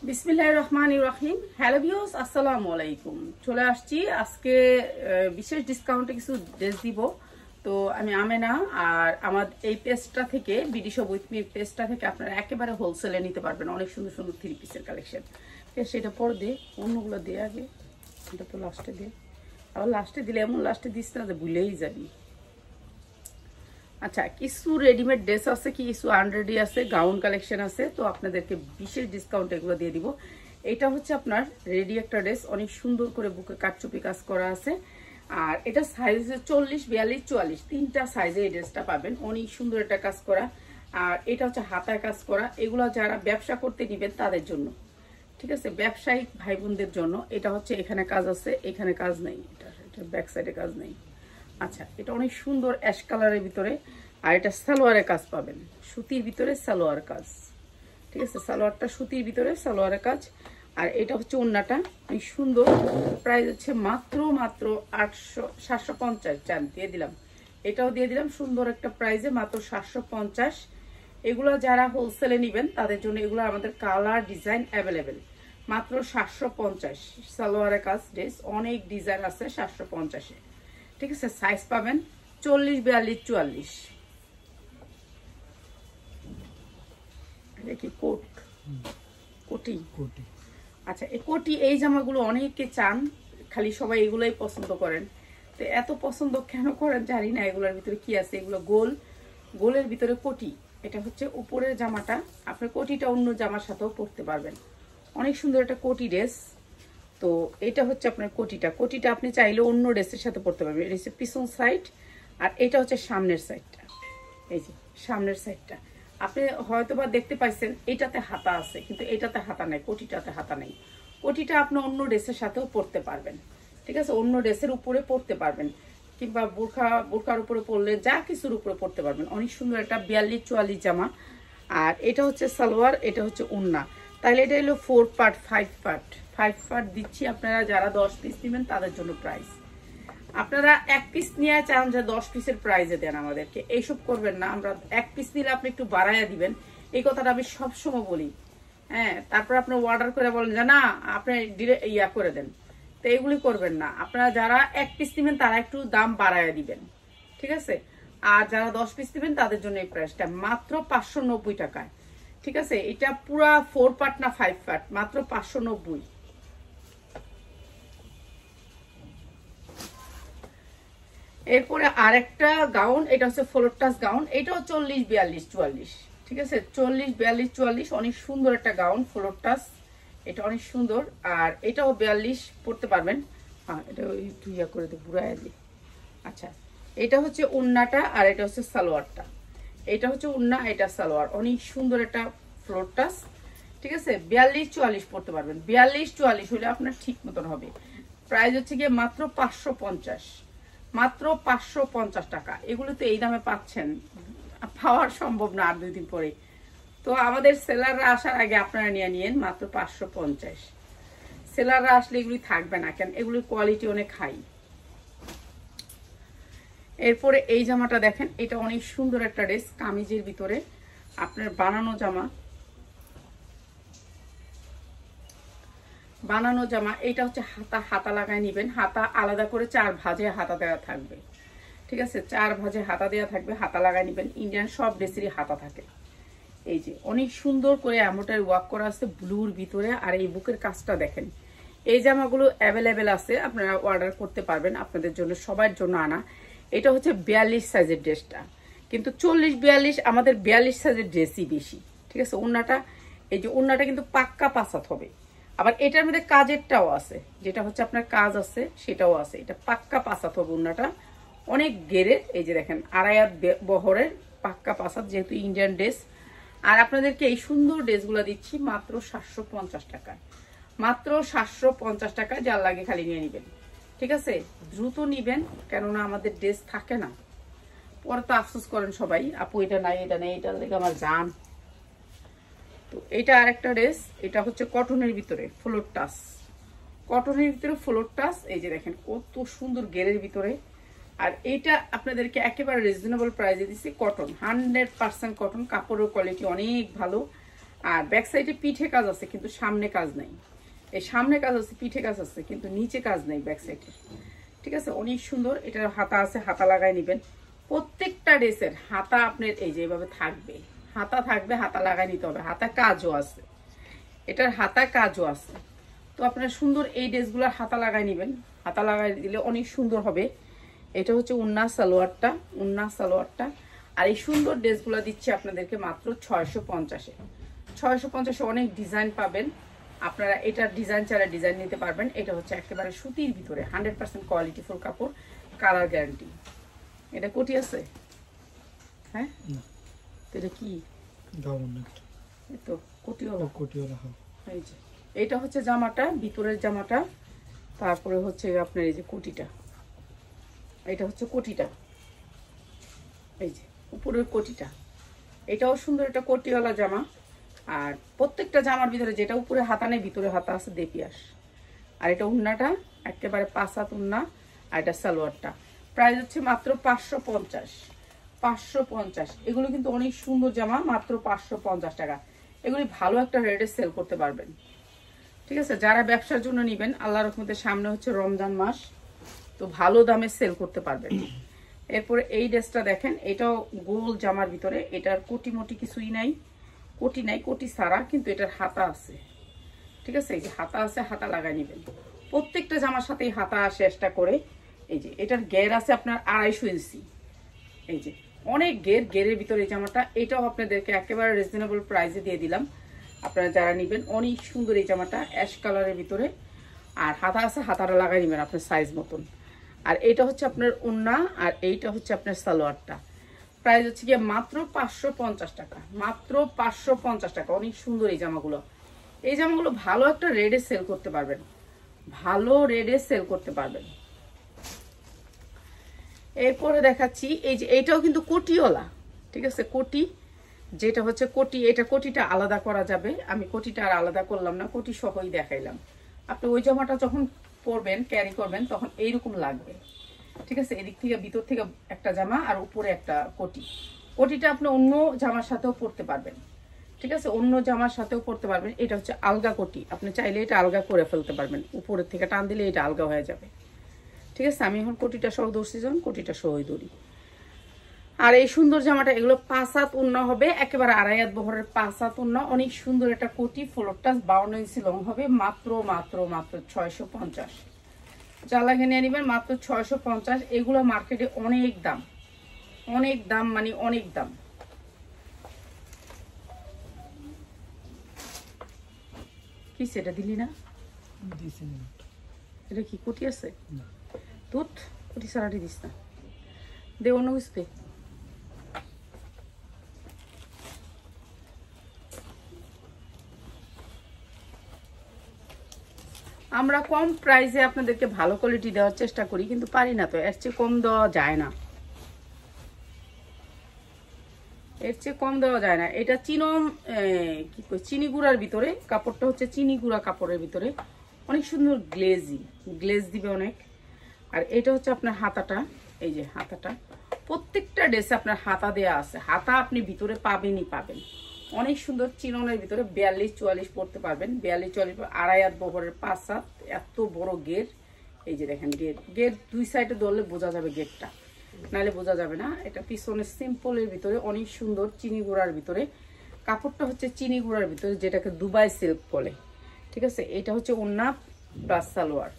বিসমিল্লাহির রহমানির রহিম। Hello viewers, আসসালামু আলাইকুম। চলে আসছি আজকে বিশেষ ডিসকাউন্টে কিছু ড্রেস দিব। তো আমি আমেনা, আর আমার এই পেজটা থেকে বিডিশো উইথ মি পেজটা থেকে আপনারা একেবারে হোলসেলে নিতে পারবেন অনেক সুন্দর সুন্দর থ্রি পিসের কালেকশন। সেটা পরে দে, অন্যগুলো দিয়ে আগে, এটা তো লাস্টে দে। আবার লাস্টে দিলে এমন লাস্টে দিস না যে ভুলেই যাবি। আচ্ছা, কিছু রেডিমেড ড্রেস আছে, কিছু আনরেডি আছে, গাউন কালেকশন আছে। তো আপনাদেরকে বিশেষ ডিসকাউন্ট এগুলো দিয়ে দিব। এটা হচ্ছে আপনার রেডি একটা ড্রেস, অনেক সুন্দর করে বুকে কাটচুপি কাজ করা আছে। আর এটা সাইজ 40, 42, 44 তিনটা সাইজে এই ড্রেসটা পাবেন। অনেক সুন্দর একটা কাজ করা। আর এটা হচ্ছে হাতায় কাজ করা। এগুলো যারা ব্যবসা করতে নিবেন তাদের জন্য, ঠিক আছে, ব্যবসায়িক ভাই বোনদের জন্য। এটা হচ্ছে এখানে কাজ আছে, এখানে কাজ নেই, এটা ব্যাক সাইডে কাজ নেই। আচ্ছা, এটা অনেক সুন্দর অ্যাশ কালারের ভিতরে। আর এটা সালোয়ারের কাজ পাবেন, সুতির ভিতরে সালোয়ার কাজ, ঠিক আছে। সালোয়ারটা সুতির ভিতরে সালোয়ারের কাজ। আর এটা হচ্ছে ওড়নাটা অনেক সুন্দর। প্রাইস হচ্ছে মাত্র 750 চান দিয়ে দিলাম। এটাও দিয়ে দিলাম সুন্দর একটা প্রাইসে, মাত্র 750। এগুলো যারা হোলসেলে নেবেন তাদের জন্য এগুলো আমাদের কালার ডিজাইন অ্যাভেলেবেল। মাত্র 750 সালোয়ারের কাজ ড্রেস, অনেক ডিজাইন আছে 750-এ, ঠিক আছে। সাইজ পাবেন 40, 42, 44। দেখি কোট, কোটি। আচ্ছা, এই কোটি এই জামাগুলো অনেকে চান, খালি সবাই এগুলোই পছন্দ করেন। তো এত পছন্দ কেন করেন জানি না। এগুলোর ভিতরে কি আছে, এগুলো গোল, গোলের ভিতরে কোটি। এটা হচ্ছে উপরের জামাটা, আপনি কোটিটা অন্য জামার সাথেও পরতে পারবেন। অনেক সুন্দর একটা কোটি ড্রেস। তো এটা হচ্ছে আপনার কোটিটা। কোটিটা আপনি চাইলে অন্য ড্রেসের সাথে পরতে পারবেন। এটা হচ্ছে পিছন সাইড, আর এটা হচ্ছে সামনের সাইডটা। এই যে সামনের সাইডটা আপনি হয়তো বা দেখতে পাইছেন, এটাতে হাতা আছে, কিন্তু এটাতে হাতা নেই, কোটিটাতে হাতা নেই। কোটিটা আপনি অন্য ড্রেসের সাথেও পরতে পারবেন, ঠিক আছে। অন্য ড্রেসের উপরে পরতে পারবেন, কিংবা বোরকার উপরে পরলে যা কিছুর উপরে পরতে পারবেন। অনেক সুন্দর একটা 42, 44 জামা। আর এটা হচ্ছে সালোয়ার, এটা হচ্ছে ওড়না। তাহলে এটা হলো 4 পার্ট, 5 পার্ট দিচ্ছি। আপনারা যারা 10 পিস নেবেন তাদের জন্য প্রাইস। আপনারা 1 পিস নিয়ে চান যে 10 পিসের প্রাইজে দেন আমাদেরকে, এইসব করবেন না। আমরা 1 পিস নিলে আপনি একটু বাড়াইয়া দিবেন, এই কথাটা আমি সবসময় বলি। হ্যাঁ, তারপর আপনি অর্ডার করে বলেন যে না আপনি ইয়া করে দেন। তো এগুলি করবেন না। আপনারা যারা 1 পিস নেবেন তারা একটু দাম বাড়াইয়া দিবেন, ঠিক আছে। আর যারা 10 পিস নেবেন তাদের জন্য এই প্রাইসটা মাত্র 590 টাকায়, ঠিক আছে। এটা পুরা 4 পার্ট না 5 পার্ট, মাত্র 590। এরপরে আরেকটা গাউন, এটা হচ্ছে ফ্লোর টাচ গাউন। এটাও 40, 42, 44, ঠিক আছে। 40, 42, 44 অনেক সুন্দর একটা গাউন ফ্লোর টাচ। এটা অনেক সুন্দর। আর এটাও 42 পড়তে পারবেন। হ্যাঁ, এটা একটু ইয়া করে দে, বুড়াইয়া দি। আচ্ছা, এটা হচ্ছে ওড়নাটা, আর এটা হচ্ছে সালোয়ারটা। এটা হচ্ছে ওড়না, এটা সালোয়ার। অনেক সুন্দর একটা ফ্লোর টাচ, ঠিক আছে। 42, 44 পড়তে পারবেন। 42, 44 হলে আপনার ঠিক মতন হবে। প্রাইস হচ্ছে গিয়ে মাত্র 550, মাত্র 550 টাকা। এগুলো তো এই দামে পাচ্ছেন, পাওয়ার সম্ভব না আর 2 দিন পরে। তো আমাদের সেলাররা আসার আগে আপনারা নিয়ে নিয়েন, মাত্র 550। সেলাররা আসলে এগুলি থাকবে না, কেন এগুলির কোয়ালিটি অনেক হাই। এরপরে এই জামাটা দেখেন, এটা অনেক সুন্দর একটা ড্রেস, কামিজের ভিতরে আপনার বানানো জামা, বানানো জামা। এটা হচ্ছে হাতা লাগায় নিবেন। হাতা আলাদা করে 4 ভাঁজে হাতা দেওয়া থাকবে, ঠিক আছে। 4 ভাঁজে হাতা দেওয়া থাকবে, হাতা লাগায় নিবেন। ইন্ডিয়ান সব ড্রেসেরই হাতা থাকে। এই যে অনেক সুন্দর করে এমব্রয়ডারি ওয়ার্ক করা আছে ব্লুর ভিতরে। আর এই বুকের কাজটা দেখেন। এই জামাগুলো অ্যাভেলেবেল আছে, আপনারা অর্ডার করতে পারবেন। আপনাদের জন্য, সবার জন্য আনা। এটা হচ্ছে 42 সাইজের ড্রেসটা, কিন্তু 40, 42 আমাদের 42 সাইজের ড্রেসই বেশি, ঠিক আছে। ওড়নাটা, এই যে ওড়নাটা কিন্তু পাক্কা পাসাত হবে। আবার এটার মধ্যে কাজেরটাও আছে, যেটা হচ্ছে আপনার কাজ আছে সেটাও আছে। এটা পাক্কা পাসাত হবে ওড়নাটা, অনেক গেরের। এই যে দেখেন, আড়াইয়াত বহরের পাক্কা পাসাত, যেহেতু ইন্ডিয়ান ড্রেস। আর আপনাদেরকে এই সুন্দর ড্রেসগুলো দিচ্ছি মাত্র 750 টাকায়, মাত্র 750 টাকায়। যার লাগে খালি নিয়ে নেবেন, ঠিক আছে। দ্রুত নিবেন, কেননা আমাদের ড্রেস থাকে না, পরে তো আফসোস করেন সবাই, আপু এটা নাই, এটা নেই, এটার লেগে আমার জান। তো এটা আরেকটা ড্রেস, এটা হচ্ছে কটনের ভিতরে ফ্লোর টাচ, কটনের ভিতরে ফ্লোর টাচ। এই যে দেখেন কত সুন্দর গেরের ভিতরে। আর এটা আপনাদেরকে একেবারে রিজনেবল প্রাইসে দিচ্ছি। কটন, 100% কটন, কাপড়ের কোয়ালিটি অনেক ভালো। আর ব্যাক সাইডে পিঠে কাজ আছে কিন্তু সামনে কাজ নাই। এই সামনে কাজ আছে, পিঠে কাজ আছে কিন্তু নিচে কাজ নেই ব্যাক সাইডে। ঠিক আছে, অনেক সুন্দর। এটার হাতা আছে, হাতা লাগাই নেবেন। প্রত্যেকটা ড্রেসের হাতা আপনার এই যে এইভাবে থাকবে, হাতা থাকবে, হাতা লাগাই নিতে হবে। হাতা কাজও আছে, এটার হাতা কাজও আছে। তো আপনারা সুন্দর এই ড্রেসগুলোর হাতা লাগাই নেবেন। হাতা লাগাই দিলে অনেক সুন্দর হবে। এটা হচ্ছে উন্না সালোয়ারটা, উন্না সালোয়ারটা। আর এই সুন্দর ড্রেসগুলো দিচ্ছে আপনাদেরকে মাত্র 650-এ। 650-এ অনেক ডিজাইন পাবেন আপনারা। এটার ডিজাইন ছাড়া ডিজাইন নিতে পারবেন। এটা হচ্ছে একেবারে সুতির ভিতরে 100% কোয়ালিটি ফুল কাপড়, কালার গ্যারান্টি। এটা কোটি আছে? হ্যাঁ, তো এটা কি তো কোটিওয়ালা? কোটিওয়ালা। এই যে এটা হচ্ছে জামাটা, ভিতরের জামাটা। তারপরে হচ্ছে আপনার এই যে কোটিটা, এটা হচ্ছে কোটিটা, এই যে উপরের কোটিটা। এটাও সুন্দর, এটা কোটিওয়ালা জামা। আর প্রত্যেকটা জামার ভিতরে যেটা উপরে হাতা নেই, ভিতরে হাতা আছে দেপিয়াস। আর এটা উন্নাটা একেবারে 5 হাত উন্না। আর এটা সালোয়ারটা। প্রাইস হচ্ছে মাত্র 550। 550। এগুলো কিন্তু অনেক সুন্দর জামা, মাত্র 550 টাকা। এগুলি ভালো একটা রেটে সেল করতে পারবেন। ঠিক আছে, যারা ব্যবসার জন্য নেবেন, আল্লাহর রহমতের সামনে হচ্ছে রমজান মাস, তো ভালো দামে সেল করতে পারবেন। এরপরে এই ড্রেসটা দেখেন, এটাও গোল জামার ভিতরে। এটার কোটি মোটি কিছুই নাই, কোটি নাই, কোটি সারা, কিন্তু এটার হাতা আছে। ঠিক আছে, এই যে হাতা আছে, হাতা লাগাই নেবেন। প্রত্যেকটা জামার সাথেই হাতা আসে এক্সট্রা করে। এই যে এটার গের আছে আপনার 250 ইঞ্চি। এই যে অনেক গেরের ভিতরে এই জামাটা। এটাও আপনাদেরকে একেবারে রিজনেবল প্রাইসে দিয়ে দিলাম। আপনারা যারা নেবেন, অনেক সুন্দর এই জামাটা, অ্যাশ কালারের ভিতরে। আর হাতা আছে, হাতাটা লাগাই নেবেন আপনার সাইজ মতন। আর এটা হচ্ছে আপনার ওন্না, আর এইটা হচ্ছে আপনার সালোয়ারটা। প্রাইস হচ্ছে গিয়ে মাত্র 550 টাকা, মাত্র 550 টাকা। অনেক সুন্দর এই জামাগুলো। এই জামাগুলো ভালো একটা রেডে সেল করতে পারবেন, ভালো রেডে সেল করতে পারবেন। এরপরে দেখাচ্ছি এই যে এটাও কিন্তু কোটিওয়ালা। ঠিক আছে, কোটি, যেটা হচ্ছে কোটি। এটা কোটিটা আলাদা করা যাবে, আমি কোটিটা আর আলাদা করলাম না, কোটি সহই দেখাইলাম। আপনি ওই জামাটা যখন পরবেন, ক্যারি করবেন, তখন এইরকম লাগবে। ঠিক আছে, এদিক থেকে ভিতর থেকে একটা জামা আর উপরে একটা কোটি। কোটিটা আপনি অন্য জামার সাথেও পরতে পারবেন। ঠিক আছে, অন্য জামার সাথেও পরতে পারবেন। এটা হচ্ছে আলগা কোটি, আপনি চাইলে এটা আলগা করে ফেলতে পারবেন। উপরের থেকে টান দিলে এটা আলগা হয়ে যাবে। ঠিক আছে, আমি এখন কোটিটা সহ ধরছি, যখন কোটিটা সহই ধরি। আর এই সুন্দর জামাটা, এগুলো 5 হাত উন্না হবে, একেবারে 2.5 হাত বহরের 5 হাত উন্না। অনেক সুন্দর একটা কোটি, ফ্লোরটা 52 ইঞ্চি লং হবে। মাত্র মাত্র মাত্র 650। যা লাগে নিয়ে নেবেন, মাত্র 650। এগুলো মার্কেটে অনেক দাম, অনেক দাম, মানে অনেক দাম। কি সেটা দিলি না? এটা কি কোটি আছে? দুধ কোটি সারাটি দিস না, দে অন্য কিছু দে। আমরা কম প্রাইসে আপনাদেরকে ভালো কোয়ালিটি দেওয়ার চেষ্টা করি, কিন্তু পারি না। তো এর চেয়ে কম দেওয়া যায় না, এর চেয়ে কম দেওয়া যায় না। এটা কি কই, চিনি গুঁড়ার ভিতরে, কাপড়টা হচ্ছে চিনি গুঁড়া কাপড়ের ভিতরে। অনেক সুন্দর গ্লেজি, গ্লেজ দিবে অনেক। আর এটা হচ্ছে আপনার হাতাটা, এই যে হাতাটা। প্রত্যেকটা ড্রেসে আপনার হাতা দেয়া আছে, হাতা আপনি ভিতরে পাবেনই পাবেন। অনেক সুন্দর চিননের ভিতরে 42-44 পরতে পারবেন। 42-44, 2.5 হাত বহরের 5 হাত, এত বড় গের। এই যে দেখেন গের, গের দুই সাইডে ধরলে বোঝা যাবে গেরটা, নাহলে বোঝা যাবে না। এটা পিছনে সিম্পলের ভিতরে অনেক সুন্দর চিনি গুঁড়ার ভিতরে। কাপড়টা হচ্ছে চিনি গুঁড়ার ভিতরে, যেটাকে দুবাই সিল্ক বলে। ঠিক আছে, এটা হচ্ছে ওন্না প্লাস সালোয়ার।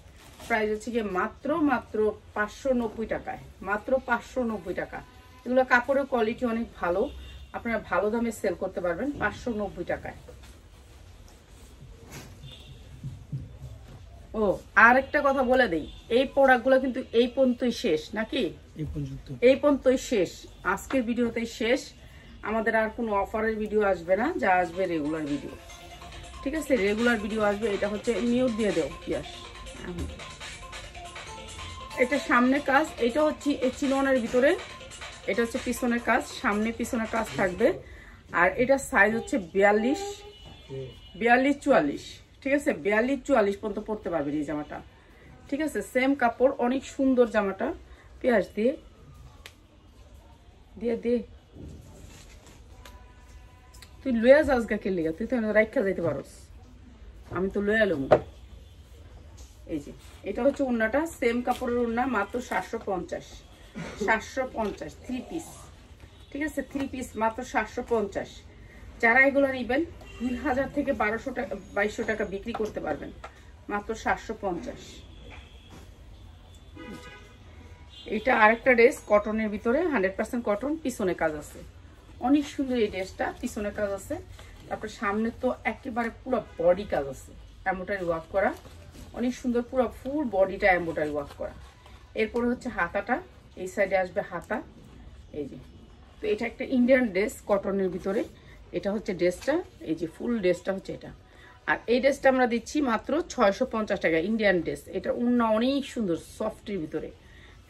প্রাইস হচ্ছে গিয়ে মাত্র মাত্র 590 টাকায়, মাত্র 590 টাকা। এগুলো কাপড়ের কোয়ালিটি অনেক ভালো, আপনারা ভালো দামে সেল করতে পারবেন 590 টাকায়। ও আর একটা কথা বলে দেই, এই প্রোডাক্টগুলো কিন্তু এই পর্যন্তই শেষ, নাকি এই পর্যন্তই শেষ, আজকের ভিডিওতেই শেষ। আমাদের আর কোনো অফারের ভিডিও আসবে না, যা আসবে রেগুলার ভিডিও। ঠিক আছে, রেগুলার ভিডিও আসবে। এটা হচ্ছে মিউট দিয়ে দেও, ইয়াস। এটা সামনে কাজ, এটা হচ্ছে চিননের ভিতরে, এটা হচ্ছে পিছনের কাজ, সামনে পিছনের কাজ থাকবে। আর এটা সাইজ হচ্ছে 42-44। ঠিক আছে, 42-44 পর্যন্ত পরতে পারবেন এই জামাটা। ঠিক আছে, সেম কাপড়, অনেক সুন্দর জামাটা। পেঁয়াজ দিয়ে দিয়ে দিয়ে তুই লইয়া যাস গা কে লিগা, তুই তো রাইখা যাইতে পারস, আমি তো লইয়া লম। এই যে এটা হচ্ছে ওড়নাটা, সেম কাপড়ের ওড়না, মাত্র 750, 750 3 পিস। ঠিক আছে, 3 পিস মাত্র 750। যারা এগুলো নেবেন 2000 থেকে 1200 টাকা 2200 টাকা বিক্রি করতে পারবেন, মাত্র 750। এটা আরেকটা ড্রেস কটনের ভিতরে, 100% কটন, পিছনে কাজ আছে, অনেক সুন্দর এই ড্রেসটা, পিছনে কাজ আছে। তারপরে সামনে তো একেবারে পুরো বডি কাজ আছে, এমব্রয়ডারি ওয়ার্ক করা, অনেক সুন্দর, পুরো ফুল বডিটা এমব্রয়ডারি ওয়ার্ক করা। এরপরে হচ্ছে হাতাটা, এই সাইডে আসবে হাতা। এই যে, তো এটা একটা ইন্ডিয়ান ড্রেস কটনের ভিতরে, এটা হচ্ছে ড্রেসটা, এই যে ফুল ড্রেসটা হচ্ছে এটা। আর এই ড্রেসটা আমরা দিচ্ছি মাত্র 650 টাকা, ইন্ডিয়ান ড্রেস। এটা ওড়না অনেক সুন্দর, সফটের ভিতরে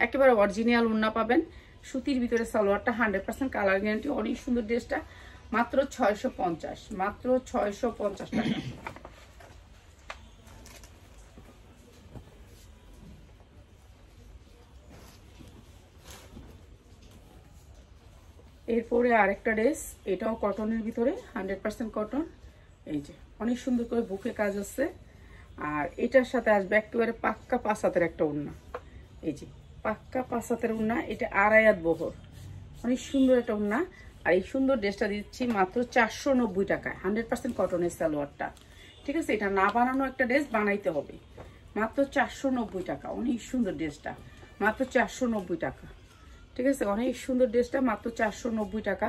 একেবারে অরিজিনাল ওড়না পাবেন, সুতির ভিতরে, সালোয়ারটা 100% কালার গ্যারান্টি, অনেক সুন্দর ড্রেসটা, মাত্র 650, মাত্র 650 টাকা। এরপরে আরেকটা ড্রেস, এটাও কটনের ভিতরে, 100% কটন। এই যে অনেক সুন্দর করে বুকে কাজ আছে, আর এটার সাথে আসবে একেবারে পাক্কা 5 হাতের একটা ওড়না। এই যে পাক্কা 5 হাতের ওড়না, এটা 2.5 হাত বহর, অনেক সুন্দর একটা ওড়না। আর এই সুন্দর ড্রেসটা দিচ্ছি মাত্র 490 টাকায়, 100% কটনের সালোয়ারটা। ঠিক আছে, এটা না বানানো একটা ড্রেস, বানাইতে হবে, মাত্র 490 টাকা। অনেক সুন্দর ড্রেসটা, মাত্র 490 টাকা। ঠিক আছে, অনেক সুন্দর ড্রেসটা, মাত্র 490 টাকা।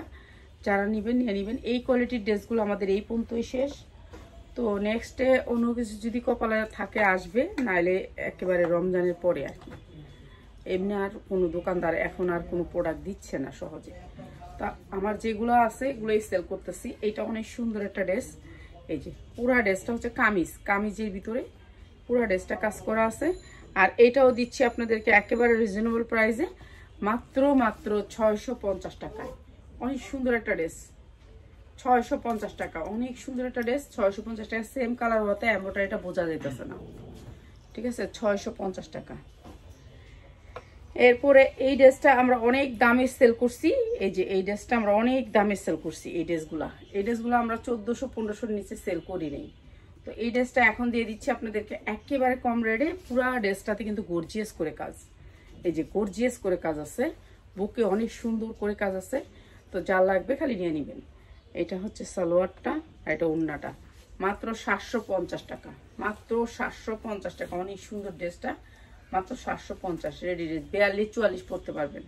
যারা নেবেন নিয়ে নেবেন। এই কোয়ালিটির ড্রেসগুলো আমাদের এই পর্যন্তই শেষ। তো নেক্সটে অন্য কিছু যদি কপালে থাকে আসবে, নাইলে একেবারে রমজানের পরে আর কি। এমনি আর কোনো দোকানদার এখন আর কোনো প্রোডাক্ট দিচ্ছে না সহজে। তা আমার যেগুলো আছে এগুলোই সেল করতেছি। এটা অনেক সুন্দর একটা ড্রেস। এই যে পুরা ড্রেসটা হচ্ছে কামিজ, কামিজের ভিতরে পুরা ড্রেসটা কাজ করা আছে। আর এটাও দিচ্ছি আপনাদেরকে একেবারে রিজনেবল প্রাইসে, মাত্র 650 টাকায়। অনেক সুন্দর একটা ড্রেস, 650 টাকা, অনেক সুন্দর একটা ড্রেস, 650 টাকা। সেম কালার হতে এমব্রয়ডারিটা বোঝা যাইতেছে না। ঠিক আছে, 650 টাকা। এরপরে এই ড্রেসটা আমরা অনেক দামে সেল করছি। এই যে এই ড্রেসটা আমরা অনেক দামে সেল করছি। এই ড্রেসগুলো আমরা 1400-1500 নিচে সেল করি নেই। তো এই ড্রেসটা এখন দিয়ে দিচ্ছি আপনাদেরকে একেবারে কম রেটে। পুরা ড্রেসটাতে কিন্তু গর্জিয়াস করে কাজ, এই যে গর্জিয়াস করে কাজ আছে, বুকে অনেক সুন্দর করে কাজ আছে। তো যা লাগবে খালি নিয়ে নেবেন। এটা হচ্ছে সালোয়ারটা, আর এটা ওড়নাটা, মাত্র 750 টাকা, মাত্র 750 টাকা। অনেক সুন্দর ড্রেসটা, মাত্র 750। রেডি ড্রেস 42-44 পরতে পারবেন।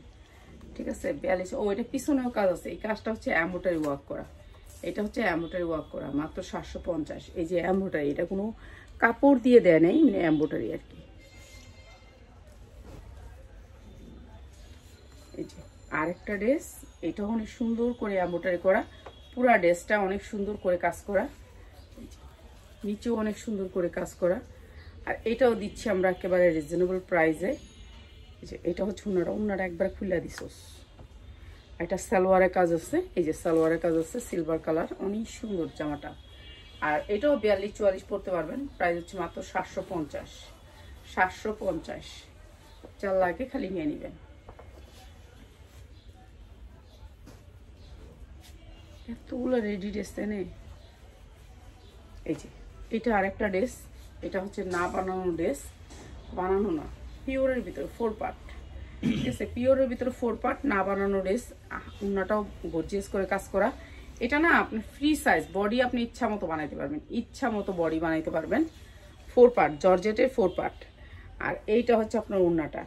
ঠিক আছে, 42। ও এটা পিছনেও কাজ আছে, এই কাজটা হচ্ছে এমব্রয়ডারি ওয়ার্ক করা, এটা হচ্ছে এমব্রয়ডারি ওয়ার্ক করা, মাত্র 750। এই যে এমব্রয়ডারি, এটা কোনো কাপড় দিয়ে দেয় নাই, মানে এমব্রয়ডারি আর কি। এই যে আরেকটা ড্রেস, এটাও অনেক সুন্দর করে এমব্রয়ডারি করা, পুরা ড্রেসটা অনেক সুন্দর করে কাজ করা, নিচেও অনেক সুন্দর করে কাজ করা। আর এটাও দিচ্ছি আমরা একেবারে রিজনেবল প্রাইসে। এটা হচ্ছে ওড়নাটা একবার খুলে দিছোস। এটা সালোয়ারের কাজ আছে, এই যে সালোয়ারের কাজ আছে, সিলভার কালার, অনেক সুন্দর জামাটা। আর এটাও 42-44 পরতে পারবেন। প্রাইস হচ্ছে মাত্র 750, 750। যার লাগে খালি নিয়ে নেবেন। এতগুলো রেডি ড্রেস এনে। এই যে এটা আরেকটা ড্রেস, এটা হচ্ছে না বানানো ড্রেস, বানানো না, পিওরের ভিতরে 4 পার্ট। ঠিক আছে, পিওরের ভিতরে 4 পার্ট, না বানানো ড্রেস। ওড়নাটাও গর্জিয়াস করে কাজ করা। এটা না আপনি ফ্রি সাইজ, বডি আপনি ইচ্ছা মতো বানাইতে পারবেন, ইচ্ছা মতো বডি বানাইতে পারবেন। 4 পার্ট, জর্জেটের 4 পার্ট। আর এইটা হচ্ছে আপনার ওড়নাটা,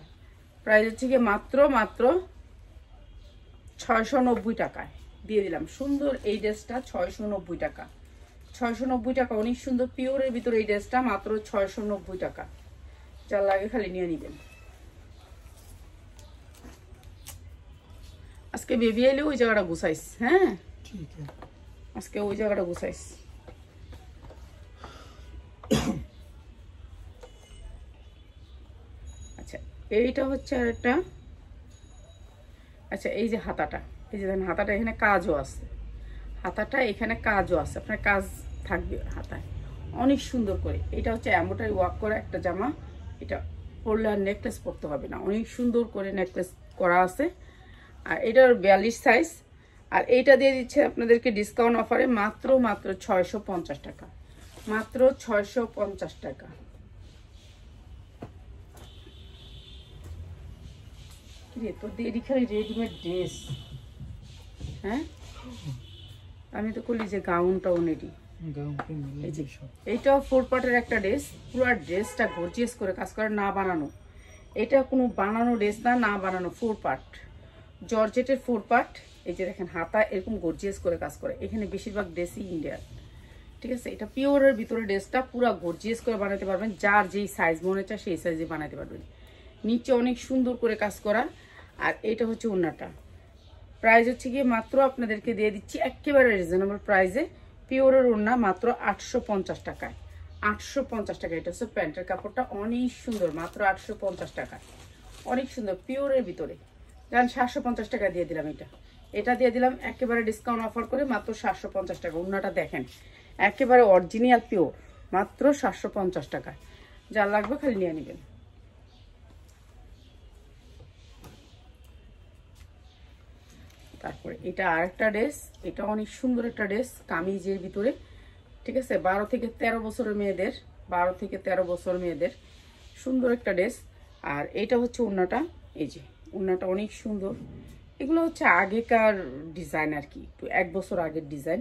প্রাইস হচ্ছে গিয়ে মাত্র 690 টাকায় দিয়ে দিলাম। সুন্দর এই ড্রেসটা 690 টাকা, 690 টাকা। অনেক সুন্দর পিওরের ভিতরে এই ড্রেসটা, মাত্র 690 টাকা। যার লাগে খালি নিয়ে নিবেন। আজকে বেবি এলে ওই জায়গাটা গুছাইস, হ্যাঁ আজকে ওই জায়গাটা গুছাইস। আচ্ছা এইটা হচ্ছে আর একটা। আচ্ছা এই যে হাতাটা, এই যে দেখেন হাতাটা এখানে কাজও আছে, হাতাটা এখানে কাজও আছে, আপনার কাজ থাকবে হাতায় অনেক সুন্দর করে। এটা হচ্ছে এমব্রয়ডারি ওয়ার্ক করা একটা জামা। এটা পরলে আর নেকলেস পরতে হবে না, অনেক সুন্দর করে নেকলেস করা আছে। আর এটার 42 সাইজ। আর এইটা দিয়ে দিচ্ছে আপনাদেরকে ডিসকাউন্ট অফারে মাত্র 650 টাকা, মাত্র 650 টাকা। তো দেরি খালি রেডিমেড ড্রেস। হ্যাঁ, আমি তো করলি যে গাউনটাও নেডি। এইটাও 4 পার্টের একটা ড্রেস, পুরো ড্রেসটা গর্জিয়াস করে কাজ করে, না বানানো। এটা কোনো বানানো ড্রেস না, না বানানো, 4 পার্ট জর্জেটের 4 পার্ট। এই যে দেখেন হাতা এরকম গর্জিয়াস করে কাজ করে। এখানে বেশিরভাগ ড্রেসই ইন্ডিয়ান, ঠিক আছে। এটা পিওরের ভিতরে ড্রেসটা পুরো গর্জিয়াস করে বানাতে পারবেন, যার যেই সাইজ মনে চায় সেই সাইজে বানাতে পারবেন। নিচে অনেক সুন্দর করে কাজ করা। আর এটা হচ্ছে ওড়নাটা, প্রাইস হচ্ছে গিয়ে মাত্র আপনাদেরকে দিয়ে দিচ্ছি একেবারে রিজনেবল প্রাইসে। পিওরের ওড়না মাত্র 850 টাকায়, 850 টাকা। এটা হচ্ছে প্যান্টের কাপড়টা অনেক সুন্দর, মাত্র 850 টাকা, অনেক সুন্দর পিওরের ভিতরে। কারণ 750 টাকা দিয়ে দিলাম, এটা দিয়ে দিলাম একেবারে ডিসকাউন্ট অফার করে মাত্র 750 টাকা। ওড়নাটা দেখেন একেবারে অরিজিনাল পিওর, মাত্র 750 টাকা। যা লাগবে খালি নিয়ে নেবেন। তারপরে এটা আরেকটা ড্রেস, এটা অনেক সুন্দর একটা ড্রেস কামিজের ভিতরে, ঠিক আছে। 12 থেকে 13 বছরের মেয়েদের, 12 থেকে 13 বছর মেয়েদের সুন্দর একটা ড্রেস। আর এটা হচ্ছে ওড়নাটা, এই যে ওড়নাটা অনেক সুন্দর। এগুলো হচ্ছে আগেকার ডিজাইন আর কি, একটু 1 বছর আগের ডিজাইন।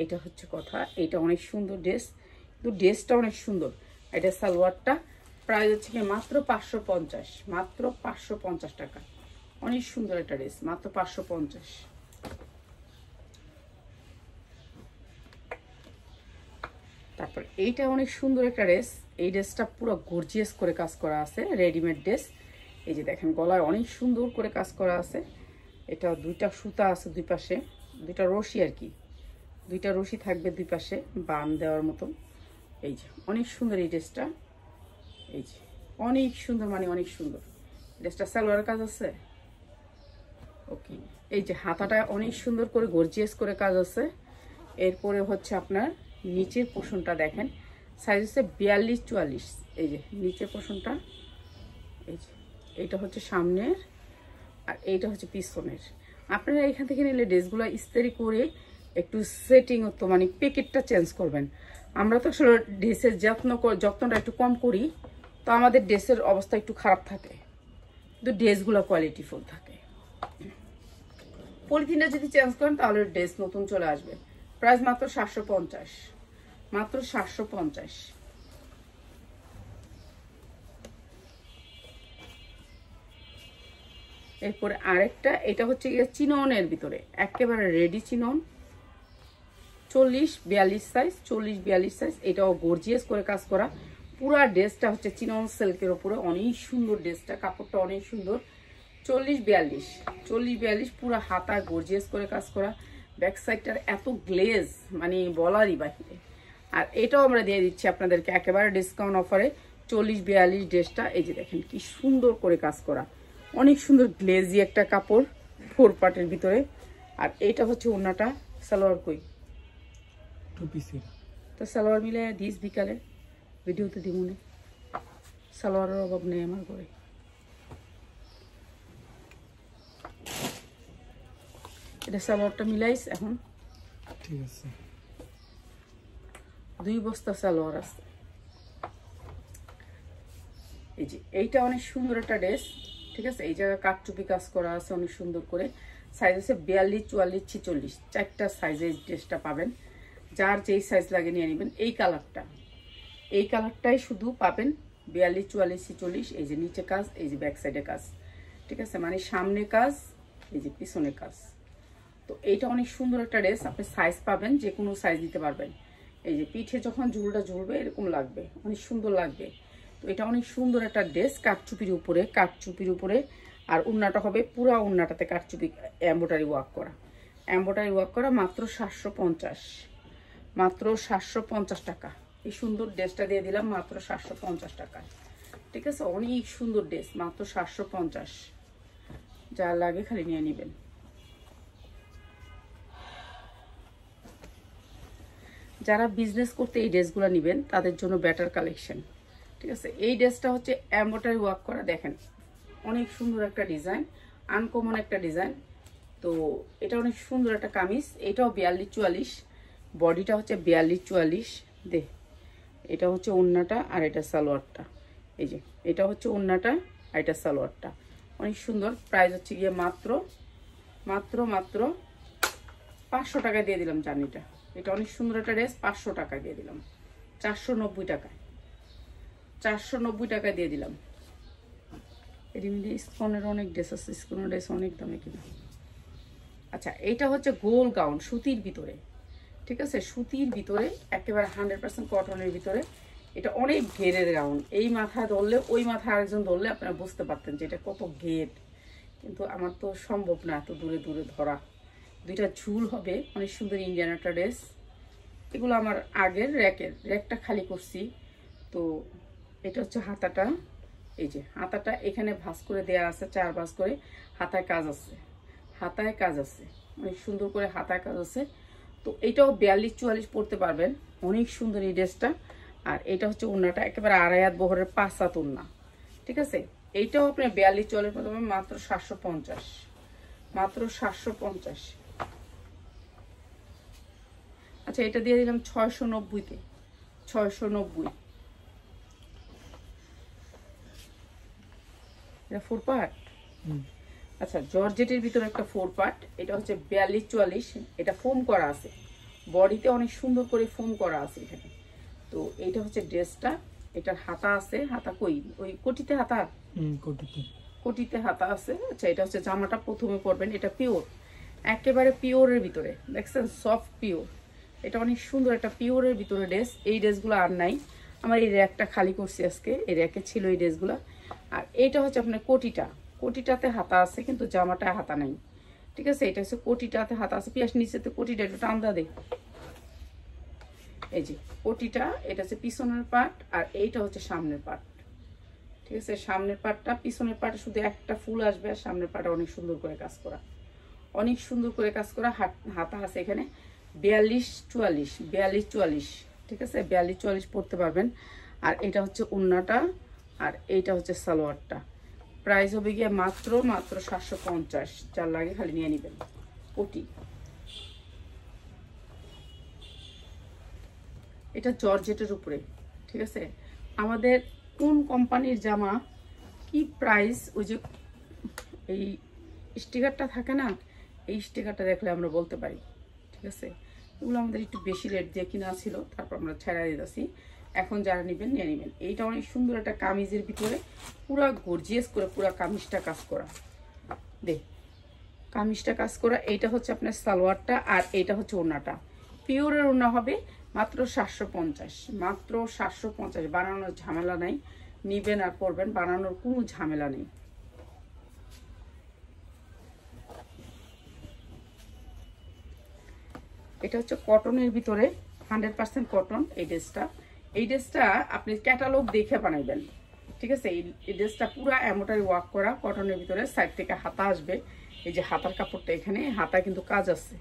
এটা হচ্ছে কথা। এটা অনেক সুন্দর ড্রেস, কিন্তু ড্রেসটা অনেক সুন্দর। এটা সালোয়ারটা প্রাইস হচ্ছে কি মাত্র 550, মাত্র 550 টাকা। অনেক সুন্দর একটা ড্রেস, মাত্র 550। তারপর এইটা অনেক সুন্দর একটা ড্রেস। এই ড্রেসটা পুরো গর্জিয়াস করে কাজ করা আছে, রেডিমেড ড্রেস। এই যে দেখেন গলায় অনেক সুন্দর করে কাজ করা আছে। এটা 2টা সুতা আছে দুই পাশে, 2টা রশি আর কি, 2টা রশি থাকবে দুই পাশে বান দেওয়ার মতো। এই যে অনেক সুন্দর এই ড্রেসটা, এই যে অনেক সুন্দর, মানে অনেক সুন্দর ড্রেসটা। সালোয়ারের কাজ আছে, ওকে। এই যে হাতাটা অনেক সুন্দর করে গর্জিয়াস করে কাজ আছে। এরপরে হচ্ছে আপনার নিচের পোর্শনটা দেখেন, সাইজ হচ্ছে 42-44। এই যে নিচের পোর্শনটা, এই যে এইটা হচ্ছে সামনের আর এইটা হচ্ছে পিছনের। আপনারা এখান থেকে নিলে ড্রেসগুলো ইস্ত্রি করে একটু সেটিং হতো, মানে প্যাকেটটা চেঞ্জ করবেন। আমরা তো আসলে ড্রেসের যত্নটা একটু কম করি, তো আমাদের ড্রেসের অবস্থা একটু খারাপ থাকে, কিন্তু ড্রেসগুলো কোয়ালিটিফুল থাকে। পলিথিনটা যদি চেঞ্জ করেন তাহলে ড্রেস নতুন চলে আসবে। প্রাইস মাত্র 750, মাত্র 750। এরপরে আরেকটা, এটা হচ্ছে চিননের ভিতরে একেবারে রেডি চিনন, 40-42 সাইজ, 40-42 সাইজ। এটাও গর্জিয়াস করে কাজ করা। পুরা ড্রেসটা হচ্ছে চিনন সিল্কের উপরে, অনেক সুন্দর ড্রেসটা, কাপড়টা অনেক সুন্দর। 40-42 পুরা হাতা গর্জিয়াস করে কাজ করা। ব্যাক সাইডটার এত গ্লেজ, মানে বলারই বাহিরে। আর এটাও আমরা দিয়ে দিচ্ছি আপনাদেরকে একেবারে ডিসকাউন্ট অফারে, 40-42 ড্রেসটা। এই যে দেখেন কি সুন্দর করে কাজ করা, অনেক সুন্দর গ্লেজি একটা কাপড় 4 পার্টের ভিতরে। আর এটা হচ্ছে ওড়নাটা। সালোয়ার কই তো সালোয়ার মিলে দিস বিকালে ভিডিওতে দিমুনে, সালোয়ারের অভাব নেই আমার ঘরে। এটা সালোয়ারটা মিলাইস এখন, ঠিক আছে। 2 বস্তা সালোয়ার আছে। এই যে এইটা অনেক সুন্দর একটা ড্রেস, ঠিক আছে। এই জায়গায় কাটচুপি কাজ করা আছে অনেক সুন্দর করে। সাইজ আছে 42-44-46, 4টা সাইজে এই ড্রেসটা পাবেন। যার যেই সাইজ লাগে নিয়ে নেবেন। এই কালারটাই শুধু পাবেন 42-44-46। এই যে নিচে কাজ, এই যে ব্যাক সাইডে কাজ, ঠিক আছে, মানে সামনে কাজ, এই যে পিছনে কাজ। তো এইটা অনেক সুন্দর একটা ড্রেস, আপনি সাইজ পাবেন, যে কোনো সাইজ দিতে পারবেন। এই যে পিঠে যখন ঝুলটা ঝুলবে এরকম লাগবে, অনেক সুন্দর লাগবে। তো এটা অনেক সুন্দর একটা ড্রেস, কাটচুপির উপরে। আর ওড়নাটা হবে পুরা ওড়নাটাতে কাটচুপি এমব্রয়ডারি ওয়ার্ক করা, মাত্র 750, মাত্র 750 টাকা। এই সুন্দর ড্রেসটা দিয়ে দিলাম মাত্র 750 টাকা, ঠিক আছে। অনেক সুন্দর ড্রেস, মাত্র 750। যা লাগে খালি নিয়ে নেবেন। যারা বিজনেস করতে এই ড্রেসগুলো নেবেন তাদের জন্য বেটার কালেকশন, ঠিক আছে। এই ড্রেসটা হচ্ছে এমব্রয়ডারি ওয়ার্ক করা, দেখেন অনেক সুন্দর একটা ডিজাইন, আনকমন একটা ডিজাইন। তো এটা অনেক সুন্দর একটা কামিজ, এটাও 42-44, বডিটা হচ্ছে 42-44। দে, এটা হচ্ছে ওড়নাটা আর এটা সালোয়ারটা। এই যে এটা হচ্ছে ওড়নাটা আর এটা সালোয়ারটা, অনেক সুন্দর। প্রাইস হচ্ছে গিয়ে মাত্র মাত্র মাত্র 500 টাকা দিয়ে দিলাম জার্নিটা। এটা অনেক সুন্দর একটা ড্রেস, 500 টাকা দিয়ে দিলাম, 490 টাকায়, 490 টাকা দিয়ে দিলাম। এর মধ্যে স্কনের অনেক ড্রেস আছে, স্কনের ড্রেস অনেক দামে কিনা। আচ্ছা, এইটা হচ্ছে গোল গাউন সুতির ভিতরে, ঠিক আছে, সুতির ভিতরে একেবারে 100% কটনের ভিতরে। এটা অনেক ঘেরের গাউন, এই মাথায় ধরলে ওই মাথায় আরেকজন ধরলে আপনারা বুঝতে পারতেন যে এটা কত ঘের, কিন্তু আমার তো সম্ভব না এত দূরে দূরে ধরা। দুইটা ঝুল হবে, অনেক সুন্দর ইন্ডিয়ান একটা ড্রেস। এগুলো আমার আগের র্যাকটা খালি করছি। তো এটা হচ্ছে হাতাটা, এই যে হাতাটা এখানে ভাঁজ করে দেয়া আছে, 4 ভাঁজ করে। হাতায় কাজ আছে, হাতায় কাজ আছে, অনেক সুন্দর করে হাতায় কাজ আছে। তো এটাও 42-44 পরতে পারবেন, অনেক সুন্দর এই ড্রেসটা। আর এটা হচ্ছে ওড়নাটা একেবারে 2.5 হাত বহরের 5 হাত ওড়না, ঠিক আছে। এইটাও আপনি 42-44 পরতে পারবেন মাত্র 750, মাত্র 750। আচ্ছা, এটা দিয়ে দিলাম 690-তে, 690। এটা 4 পার্ট। আচ্ছা, জর্জেটের ভিতরে একটা 4 পার্ট, এটা হচ্ছে 42-44, এটা ফোম করা আছে, বডিতে অনেক সুন্দর করে ফোম করা আছে এখানে। তো এইটা হচ্ছে ড্রেসটা, এটার হাতা আছে, হাতা কই ওই কোটিতে হাতা, কোটিতে হাতা আছে। আচ্ছা, এটা হচ্ছে জামাটা প্রথমে পরবেন, এটা পিওর, একেবারে পিওরের ভিতরে, দেখছেন, সফট পিওর। এটা অনেক সুন্দর একটা পিওরের ভিতরে ড্রেস। এই ড্রেসগুলো আর নাই, আমার এই র্যাকটা খালি করছি আজকে, এই র্যাকে ছিল এই ড্রেসগুলো। আর এইটা হচ্ছে আপনার কোটিটা, কোটিটাতে হাতা আছে কিন্তু জামাটায় হাতা নাই, ঠিক আছে। এটা হচ্ছে কোটিটাতে হাতা আছে, পিয়াস নিচেতে কোটিটা একটু টান দে। এই যে কোটিটা, এটা হচ্ছে পিছনের পার্ট আর এইটা হচ্ছে সামনের পার্ট, ঠিক আছে। সামনের পার্টটা, পিছনের পার্টে শুধু একটা ফুল আসবে, আর সামনের পার্টে অনেক সুন্দর করে কাজ করা, অনেক সুন্দর করে কাজ করা। হাতা আছে এখানে 42-44, ঠিক আছে, 42-44 পরতে পারবেন। আর এটা হচ্ছে ওড়নাটা আর এইটা হচ্ছে সালোয়ারটা। প্রাইস হবে গিয়ে মাত্র মাত্র 750, যার লাগে খালি নিয়ে নেবেন। কোটি, এটা জর্জেটের উপরে, ঠিক আছে। আমাদের কোন কোম্পানির জামা কি প্রাইস, ওই যে এই স্টিকারটা থাকে না, এই স্টিকারটা দেখলে আমরা বলতে পারি, ঠিক আছে। এগুলো আমাদের একটু বেশি রেট দিয়ে কিনা ছিল, তারপর আমরা ছেড়া দিতেছি। এখন যারা নেবেন নিয়ে নেবেন। এইটা অনেক সুন্দর একটা কামিজের ভিতরে, পুরা গর্জিয়াস করে পুরা কামিজটা কাজ করা, দে কামিজটা কাজ করা। এইটা হচ্ছে আপনার সালোয়ারটা আর এইটা হচ্ছে ওড়নাটা, পিওরের ওড়না হবে মাত্র 750, মাত্র 750। বানানোর ঝামেলা নাই, নিবেন আর পরবেন, বানানোর কোনো ঝামেলা নেই। এটা হচ্ছে কটনের ভিতরে, 100% কটন এই ড্রেসটা। এই ড্রেসটা আপনি ক্যাটালগ দেখে বানাইবেন, ঠিক আছে। এই ড্রেসটা পুরো এমব্রয়ডারি ওয়ার্ক করা কটনের ভিতরে, সাইড থেকে হাতা আসবে। এই যে হাতার কাপড়টা এখানে, হাতায় কিন্তু কাজ আছে,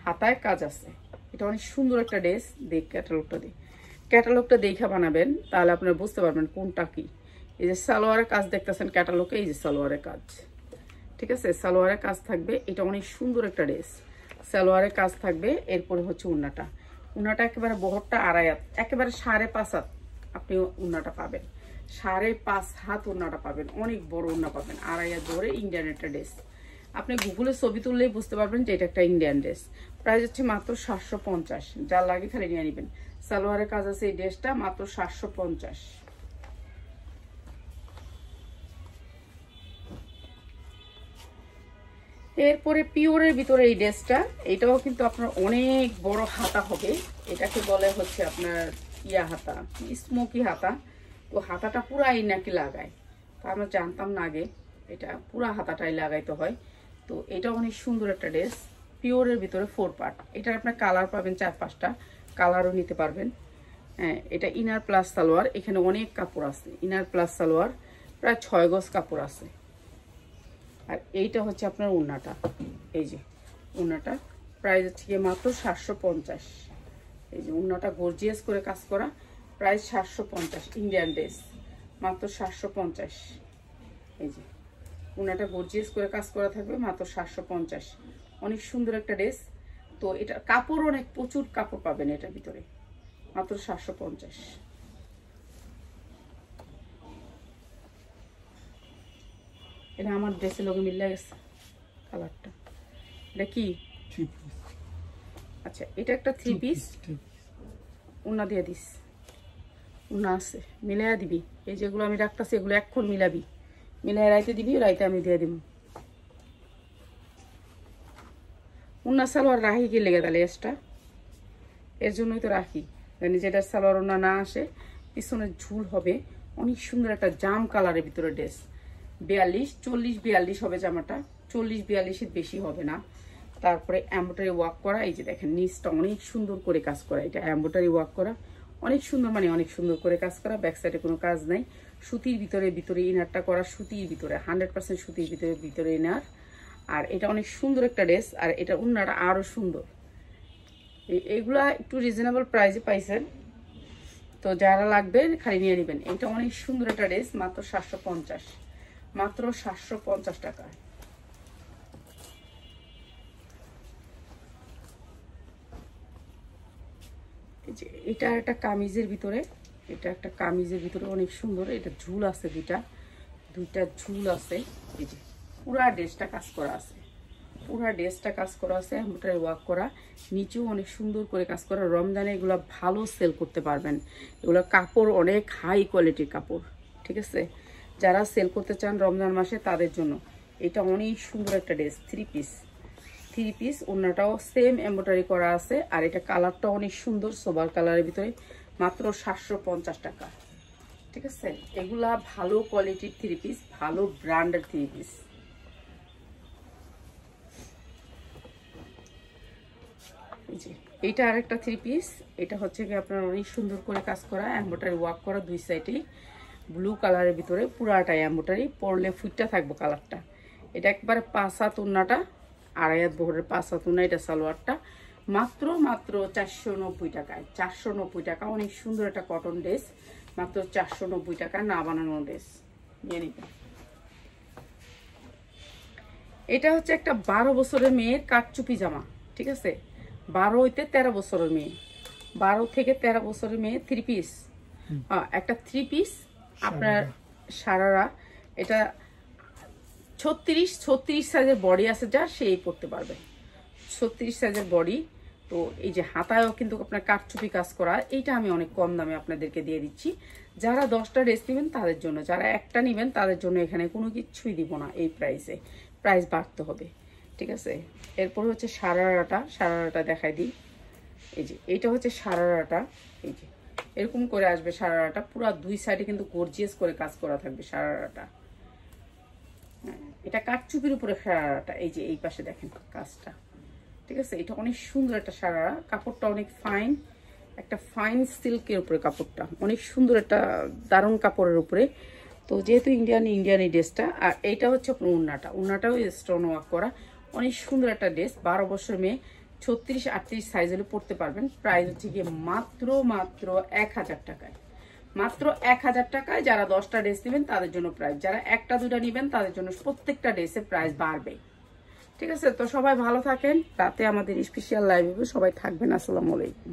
হাতায় কাজ আছে। এটা অনেক সুন্দর একটা ড্রেস। ক্যাটালগটা দেখে বানাবেন, তাহলে আপনারা বুঝতে পারবেন কোনটা কি। এই যে সালোয়ারের কাজ দেখতেছেন ক্যাটালগে, এই যে সালোয়ারের কাজ, ঠিক আছে, সালোয়ারের কাজ থাকবে। এটা অনেক সুন্দর একটা ড্রেস, সালোয়ারের কাজ থাকবে। এরপরে হচ্ছে ওড়নাটা, ওড়নাটা একেবারে বহরটা 2.5 হাত, একেবারে 5.5 হাত আপনি ওড়নাটা পাবেন, 5.5 হাত ওড়নাটা পাবেন, অনেক বড় ওড়না পাবেন। 2.5 হাত ধরে ইন্ডিয়ান একটা ড্রেস, আপনি গুগলে ছবি তুললেই বুঝতে পারবেন যে এটা একটা ইন্ডিয়ান ড্রেস। প্রাইস হচ্ছে মাত্র 750, যার লাগে খালি নিয়ে নেবেন। সালোয়ারের কাজ আছে এই ড্রেসটা, মাত্র 750। এরপরে পিওরের ভিতরে এই ড্রেসটা, এটাও কিন্তু আপনার অনেক বড় হাতা হবে। এটাকে বলে হচ্ছে আপনার ইয়া হাতা, স্মোকি হাতা। তো হাতাটা পুরাই নাকি লাগায়, তা আমরা জানতাম না আগে, এটা পুরা হাতাটাই লাগাইতে হয়। তো এটা অনেক সুন্দর একটা ড্রেস, পিওরের ভিতরে 4 পার্ট। এটার আপনার কালার পাবেন 4-5টা, কালারও নিতে পারবেন। হ্যাঁ, এটা ইনার প্লাস সালোয়ার, এখানে অনেক কাপড় আছে, ইনার প্লাস সালোয়ার প্রায় 6 গজ কাপড় আছে। আর এইটা হচ্ছে আপনার ওড়নাটা, এই যে ওড়নাটা, প্রাইস হচ্ছে গিয়ে মাত্র 750। এই যে ওড়নাটা গর্জিয়াস করে কাজ করা, প্রাইস 750, ইন্ডিয়ান ড্রেস, মাত্র 750। এই যে ওনাটা গর্জিয়াস করে কাজ করা থাকবে, মাত্র 750। অনেক সুন্দর একটা ড্রেস। তো এটা কাপড় অনেক প্রচুর কাপড় পাবেন এটার ভিতরে, মাত্র 750। এটা আমার ড্রেসের লোকে মিলে গেছে কালারটা। এটা কি? আচ্ছা, এটা একটা 3 পিস। উন্না দিয়ে দিস, উন্না আছে, মিলাইয়া দিবি। এই যেগুলো আমি রাখতেছি এগুলো এখন মিলাবি, মিলাই রাইতে দিবি, রাইতে আমি দিয়ে দিব। উন্না সালোয়ার রাখি কি লেগে তাহলে এক্সট্রা, এর জন্যই তো রাখি, জানি যেটা সালোয়ার উন্না না আসে পিছনে ঝুল হবে। অনেক সুন্দর একটা জাম কালারের ভিতরে ড্রেস। 42, 40, 42 হবে জামাটা, 40, 42-এর বেশি হবে না। তারপরে এমব্রয়ডারি ওয়ার্ক করা, এই যে দেখেন নিচটা অনেক সুন্দর করে কাজ করা, এটা এমব্রয়ডারি ওয়ার্ক করা অনেক সুন্দর, মানে অনেক সুন্দর করে কাজ করা। ব্যাক সাইডে কোনো কাজ নাই, সুতির ভিতরে ইনারটা করা, সুতির ভিতরে 100% সুতির ভিতরে ইনার। আর এটা অনেক সুন্দর একটা ড্রেস, আর এটা উন্নাটা আরো সুন্দর। এগুলা একটু রিজনেবল প্রাইসে পাইছেন, তো যারা লাগবে খালি নিয়ে নেবেন। এটা অনেক সুন্দর একটা ড্রেস, মাত্র 750, মাত্র 750 টাকা। এটা একটা কামিজের ভিতরে, এটা একটা কামিজের ভিতরে অনেক সুন্দর। এটা ঝুল আছে, দুইটা ঝুল আছে। এই যে পুরা ড্রেসটা কাজ করা আছে, পুরা ড্রেসটা কাজ করা আছে, এমব্রয়ডারি ওয়ার্ক করা, নিচেও অনেক সুন্দর করে কাজ করা। রমজানে এগুলো ভালো সেল করতে পারবেন, এগুলো কাপড় অনেক হাই কোয়ালিটির কাপড়, ঠিক আছে। যারা সেল করতে চান রমজান মাসে তাদের জন্য এটা অনেক সুন্দর একটা ড্রেস। 3 পিস, ওনাটাও সেম এমব্রয়ডারি করা আছে। আর এটা কালারটা অনেক সুন্দর, সোবার কালারের ভিতরে, মাত্র 750 টাকা, ঠিক আছে। এগুলা ভালো কোয়ালিটির 3 পিস, ভালো ব্র্যান্ডের 3 পিস। এইটা আরেকটা 3 পিস, এটা হচ্ছে কি আপনার অনেক সুন্দর করে কাজ করা, এমব্রয়ডারি ওয়ার্ক করা, দুই সাইডেই ব্লু কালারের ভিতরে পুরাটাই এমব্রয়ডারি, পরলে ফুটটা থাকবো কালারটা। এটা একবারে 5 হাত ওন্নাটা, 2.5 হাত বহরের 5 হাত ওন্না। এটা সালোয়ারটা মাত্র 490 টাকায়, 490 টাকা। অনেক সুন্দর একটা কটন ড্রেস, মাত্র 490 টাকা, না বানানো ড্রেস নিয়ে নিবেন। এটা হচ্ছে একটা 12 বছরের মেয়ের কাটচুপি জামা, ঠিক আছে। 12 হইতে 13 বছরের মেয়ে, 12 থেকে 13 বছরের মেয়ে 3 পিস। একটা 3 পিস আপনার সারারা। এটা 36 সাইজের বডি আছে, যা সেই পড়তে পারবে। 36 সাইজের বডি। তো এই যে হাতায়ও কিন্তু আপনার কাটচুপি কাজ করা, এইটা আমি অনেক কম দামে আপনাদেরকে দিয়ে দিচ্ছি। যারা 10টা ড্রেস নেবেন তাদের জন্য, যারা একটা নেবেন তাদের জন্য এখানে কোনো কিছুই দিব না এই প্রাইসে, প্রাইস বাড়তে হবে, ঠিক আছে। এরপর হচ্ছে সারারাটা দেখাই দিই। এই যে এইটা হচ্ছে সারারাটা, এই যে এরকম করে আসবে সারারাটা, পুরো দুই সাইডে কিন্তু গর্জিয়াস করে কাজ করা থাকবে সারারাটা। এটা কাটচুপির উপরে সারারাটা, এই যে এই পাশে দেখেন কাজটা, ঠিক আছে। এটা অনেক সুন্দর একটা সারারা, কাপড়টা অনেক ফাইন, একটা ফাইন সিল্কের উপরে কাপড়টা অনেক সুন্দর, একটা দারুণ কাপড়ের উপরে। তো যেহেতু ইন্ডিয়ান এই ড্রেসটা, আর এইটা হচ্ছে আপনার উন্নাটাও স্টোন ওয়ার্ক করা, অনেক সুন্দর একটা ড্রেস। 12 বছর মেয়ে 36-38 সাইজের পড়তে পারবেন। প্রাইস হচ্ছে গিয়ে মাত্র 1000 টাকায়, মাত্র 1000 টাকায়। যারা 10টা ড্রেস নেবেন তাদের জন্য প্রাইস, যারা একটা দুটা নেবেন তাদের জন্য প্রত্যেকটা ড্রেসের প্রাইস বাড়বে, ঠিক আছে। তো সবাই ভালো থাকেন, রাতে আমাদের স্পেশাল লাইভ হবে, সবাই থাকবেন। আসসালামু আলাইকুম।